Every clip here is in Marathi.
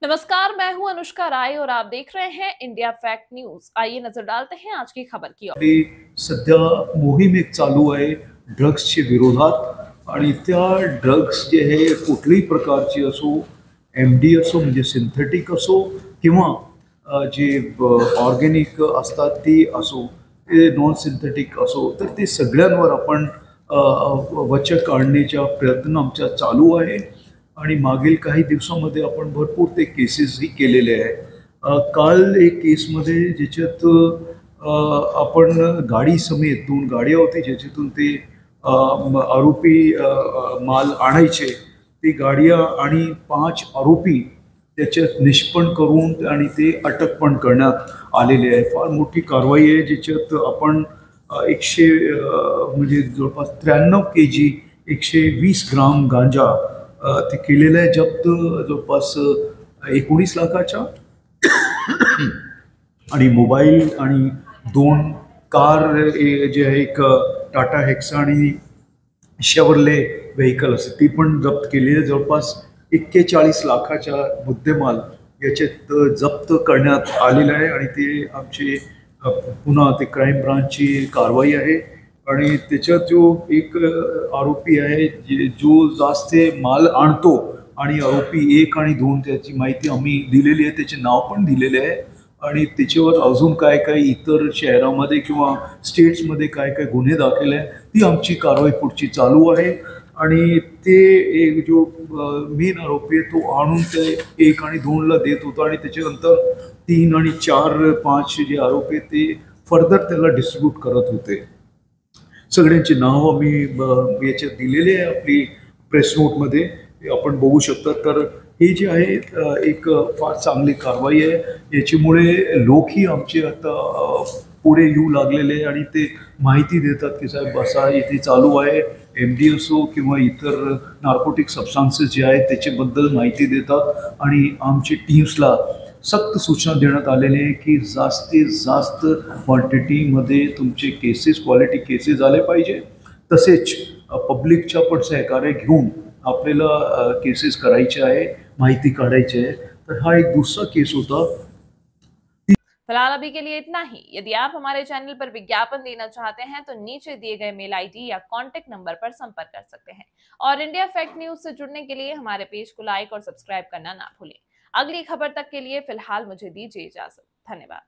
नमस्कार, मैं हूं अनुष्का राय और आप देख रहे हैं इंडिया फैक्ट न्यूज। आइए नजर डालते हैं आज की खबर की ओर। आपली सध्या मोहीम एक चालू आहे ड्रग्सच्या विरोधात आणि त्या ड्रग्स जे हे कुठल्याही प्रकारची असो, MD असो म्हणजे सिंथेटिक असो किंवा जे ऑर्गॅनिक असतात ती असो, ते नॉन सिंथेटिक असो, तर ते सगळ्यांवर आपण वचक आणण्याचा प्रयत्न आमचा चालू आहे आणि मागील काही दिवसामध्ये आपण भरपूर ते केसेसही केलेले आहे. काल एक केसमध्ये ज्याच्यात आपण गाडी समेत 2 गाड्या होती ज्याच्यातून ते आरोपी माल आणायचे. ती गाड्या आणि 5 आरोपी त्याच्यात निष्पन्न करून आणि ते अटक पण करण्यात आलेले आहे. फार मोठी कारवाई आहे ज्याच्यात आपण 100 म्हणजे जवळपास 93 kg 120 ग्राम गांजा ते केलेलं आहे जप्त जवळपास 19 लाखाच्या आणि मोबाईल आणि 2 कार जे आहे एक टाटा हेक्सा आणि शेवर्ले व्हेकल असते ती पण जप्त केलेली आहे. जवळपास 41 लाखाच्या मुद्देमाल याच्यात जप्त करण्यात आलेला आहे आणि ते आमचे पुन्हा ते क्राईम ब्रांचची कारवाई आहे आणि त्याच्यात जो एक आरोपी आहे जो जास्त माल आणतो आणि आरोपी 1 आणि 2 त्याची माहिती आम्ही दिलेली आहे, त्याचे नाव पण दिलेले आहे आणि त्याच्यावर अजून काय काय इतर शहरामध्ये किंवा स्टेट्समध्ये काय काय गुन्हे दाखल आहे ती आमची कारवाई पुढची चालू आहे. आणि ते एक जो मेन आरोपी आहे तो आणून ते 1 आणि 2ला देत होता आणि त्याच्यानंतर 3 आणि 4, 5 जे आरोपी ते फर्दर त्याला डिस्ट्रीब्यूट करत होते. सगळ्यांची नाव आम्ही याच्यात दिलेले आहे आपली प्रेस नोटमध्ये, आपण बघू शकता. तर हे जे आहे एक फार चांगली कारवाई आहे. याच्यामुळे लोकही आमचे आता पुढे येऊ लागलेले आणि ते माहिती देतात की साहेब असा इथे चालू आहे, MD असो किंवा इतर नार्कोटिक सबस्टान्सेस जे आहेत त्याच्याबद्दल माहिती देतात आणि आमची टीम्सला सक्त सूचना देण्यात आलेली आहे की जास्तीत जास्त क्वांटिटीमध्ये तुमचे केसेस क्वालिटी केसेस झाले पाहिजे. तसेच पब्लिकच्या पण सहकार्य घेऊन आपल्याला केसेस करायचे आहे, माहिती काढायची आहे. तर हा एक दूसरा केस होता. फिलहाल अभी के लिए इतना ही। यदि आप हमारे चैनल पर विज्ञापन देना चाहते हैं तो नीचे दिए गए मेल ID या कांटेक्ट नंबर पर संपर्क कर सकते हैं। और इंडिया फैक्ट न्यूज से जुड़ने के लिए हमारे पेज को लाइक और सब्सक्राइब करना ना भूलें। अगली खबर तक के लिए फिलहाल मुझे दीजिए इजाजत। धन्यवाद।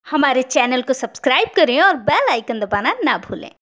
हमारे चैनल को सब्सक्राइब करें और बेल आइकन दबाना ना भूलें।